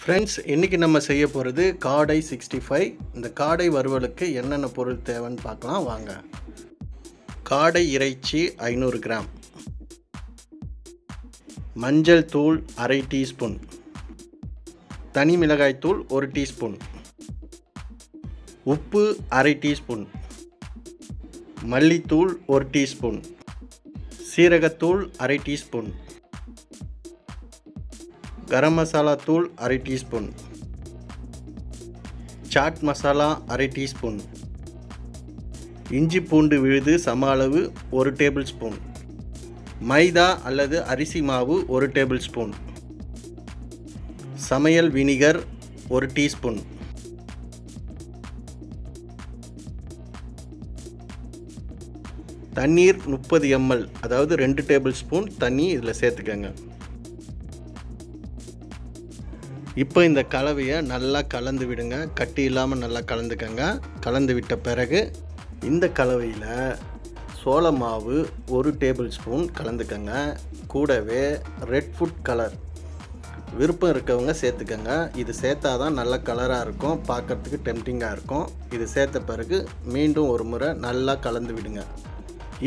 Friends, இன்றைக்கி நம்ம செய்ய போகிறது காடை 65. இந்த காடை வறுவலுக்கு என்னென்ன பொருள் தேவைன்னு பார்க்கலாம் வாங்க. காடை இறைச்சி 500 கிராம், மஞ்சள் தூள் அரை டீஸ்பூன், தனி மிளகாய் தூள் 1 டீஸ்பூன், உப்பு அரை டீஸ்பூன், மல்லித்தூள் 1 டீஸ்பூன், சீரகத்தூள் அரை டீஸ்பூன், கரம் மசாலா தூள் அரை டீஸ்பூன், சாட் மசாலா அரை டீஸ்பூன், இஞ்சி பூண்டு விழுது சம அளவு 1 டேபிள் ஸ்பூன், மைதா அல்லது அரிசி மாவு 1 டேபிள் ஸ்பூன், சமையல் வினிகர் 1 டீஸ்பூன், தண்ணீர் 30 ml, அதாவது 2 டேபிள் ஸ்பூன் தண்ணி இதில் சேர்த்துக்கங்க. இப்போ இந்த கலவையை நல்லா கலந்து விடுங்க. கட்டி இல்லாமல் நல்லா கலந்துக்கங்க. கலந்து விட்ட பிறகு இந்த கலவையில் சோள மாவு 1 டேபிள் ஸ்பூன் கலந்துக்கங்க. கூடவே ரெட் ஃபுட் கலர் விருப்பம் இருக்கவங்க சேர்த்துக்கங்க. இது சேர்த்தா தான் நல்ல கலராக இருக்கும், பார்க்குறதுக்கு டெம்டிங்காக இருக்கும். இது சேர்த்த பிறகு மீண்டும் ஒரு முறை நல்லா கலந்து விடுங்க.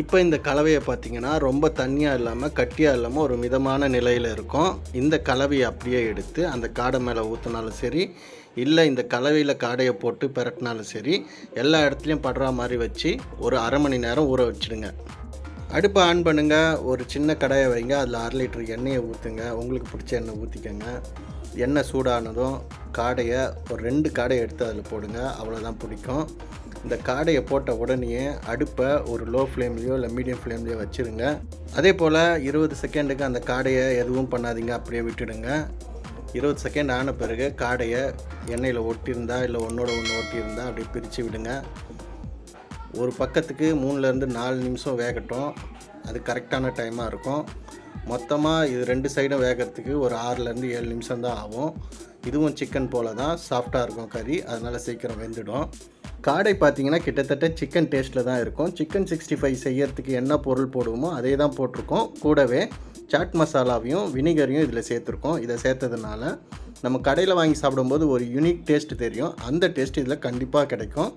இப்போ இந்த கலவையை பார்த்திங்கன்னா ரொம்ப தண்ணியாக இல்லாமல் கட்டியாக இல்லாமல் ஒரு மிதமான நிலையில் இருக்கும். இந்த கலவையை அப்படியே எடுத்து அந்த காடை மேலே ஊற்றினாலும் சரி, இல்லை இந்த கலவையில் காடையை போட்டு பிரட்டினாலும் சரி, எல்லா இடத்துலையும் படுற மாதிரி வச்சு ஒரு அரை மணி நேரம் ஊற வச்சுடுங்க. அடுப்பை ஆன் பண்ணுங்கள். ஒரு சின்ன கடாயை வைங்க. அதில் 1/2 லிட்டர் எண்ணெயை ஊற்றுங்க. உங்களுக்கு பிடிச்ச எண்ணெய் ஊற்றிக்கங்க. எண்ணெய் சூடானதும் காடையை ஒரு 2 காடையை எடுத்து அதில் போடுங்க. அவ்வளோதான் பிடிக்கும். இந்த காடையை போட்ட உடனே அடுப்பை ஒரு லோ ஃப்ளேம்லேயோ இல்லை மீடியம் ஃப்ளேம்லேயோ வச்சுருங்க. அதே போல் 20 செகண்டுக்கு அந்த காடையை எதுவும் பண்ணாதீங்க, அப்படியே விட்டுடுங்க. 20 செகண்ட் ஆன பிறகு காடையை எண்ணெயில் ஒட்டியிருந்தா இல்லை ஒன்றோட ஒன்று ஒட்டியிருந்தால் அப்படியே பிரித்து விடுங்க. ஒரு பக்கத்துக்கு 3லேருந்து 4 நிமிஷம் வேகட்டும். அது கரெக்டான டைமாக இருக்கும். மொத்தமாக இது 2 சைடும் வேகிறதுக்கு ஒரு 6லேருந்து 7 நிமிஷம் தான் ஆகும். இதுவும் சிக்கன் போல் தான் சாஃப்டாக இருக்கும் கறி, அதனால் சீக்கிரம் வெந்துடும். காடை பார்த்திங்கன்னா கிட்டத்தட்ட சிக்கன் டேஸ்ட்டில் தான் இருக்கும். சிக்கன் 65 செய்யறதுக்கு என்ன பொருள் போடுவோமோ அதே தான் போட்டிருக்கோம். கூடவே சாட் மசாலாவையும் வினிகரையும் இதில் சேர்த்துருக்கோம். இதை சேர்த்ததுனால நம்ம கடையில் வாங்கி சாப்பிடும்போது ஒரு யூனிக் டேஸ்ட் தெரியும். அந்த டேஸ்ட் இதில் கண்டிப்பாக கிடைக்கும்.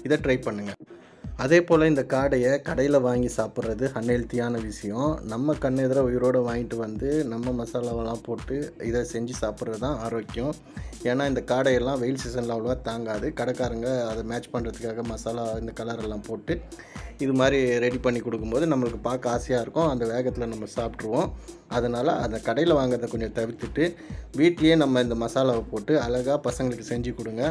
இதை ட்ரை பண்ணுங்கள். அதே போல் இந்த காடையை கடையில் வாங்கி சாப்பிட்றது அன்ஹெல்த்தியான விஷயம். நம்ம கண்ணெதிர உயிரோடு வாங்கிட்டு வந்து நம்ம மசாலாவெல்லாம் போட்டு இதை செஞ்சு சாப்பிட்றது தான் ஆரோக்கியம். ஏன்னா இந்த காடையெல்லாம் வெயில் சீசனில் அவ்வளோவா தாங்காது. கடைக்காரங்க அதை மேட்ச் பண்ணுறதுக்காக மசாலா இந்த கலரெல்லாம் போட்டு இது மாதிரி ரெடி பண்ணி கொடுக்கும்போது நம்மளுக்கு பார்க்க ஆசையாக இருக்கும். அந்த வேகத்தில் நம்ம சாப்பிட்ருவோம். அதனால் அந்த கடையில் வாங்குறதை கொஞ்சம் தவிர்த்துட்டு வீட்லேயே நம்ம இந்த மசாலாவை போட்டு அழகாக பசங்களுக்கு செஞ்சு கொடுங்க.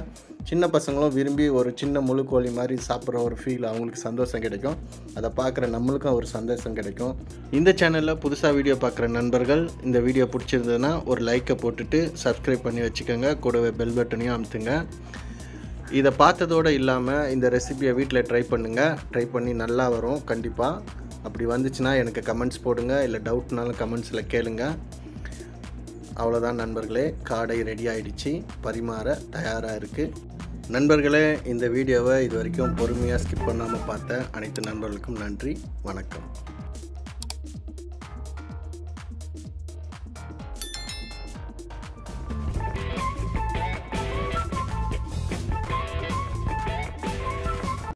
சின்ன பசங்களும் விரும்பி ஒரு சின்ன முழு கோழி மாதிரி சாப்பிட்ற ஒரு ஃபீல் அவங்களுக்கு சந்தோஷம் கிடைக்கும். அதை பார்க்குற நம்மளுக்கும் ஒரு சந்தோஷம் கிடைக்கும். இந்த சேனலில் புதுசாக வீடியோ பார்க்குற நண்பர்கள் இந்த வீடியோ பிடிச்சிருந்ததுன்னா ஒரு லைக்கை போட்டுட்டு சப்ஸ்கிரைப் பண்ணி வச்சுக்கோங்க. கூடவே பெல் பட்டனையும் அமுத்துங்க. இதை பார்த்ததோடு இல்லாமல் இந்த ரெசிபியை வீட்டில் ட்ரை பண்ணுங்கள். ட்ரை பண்ணி நல்லா வரும் கண்டிப்பாக. அப்படி வந்துச்சுன்னா எனக்கு கமெண்ட்ஸ் போடுங்க, இல்லை டவுட்னாலும் கமெண்ட்ஸில் கேளுங்க. அவ்வளோதான் நண்பர்களே, காடை ரெடி ஆகிடுச்சு, பரிமாற தயாராக இருக்குது. நண்பர்களே, இந்த வீடியோவை இது வரைக்கும் பொறுமையாக ஸ்கிப் பண்ணாமல் பார்த்த அனைத்து நண்பர்களுக்கும் நன்றி. வணக்கம்.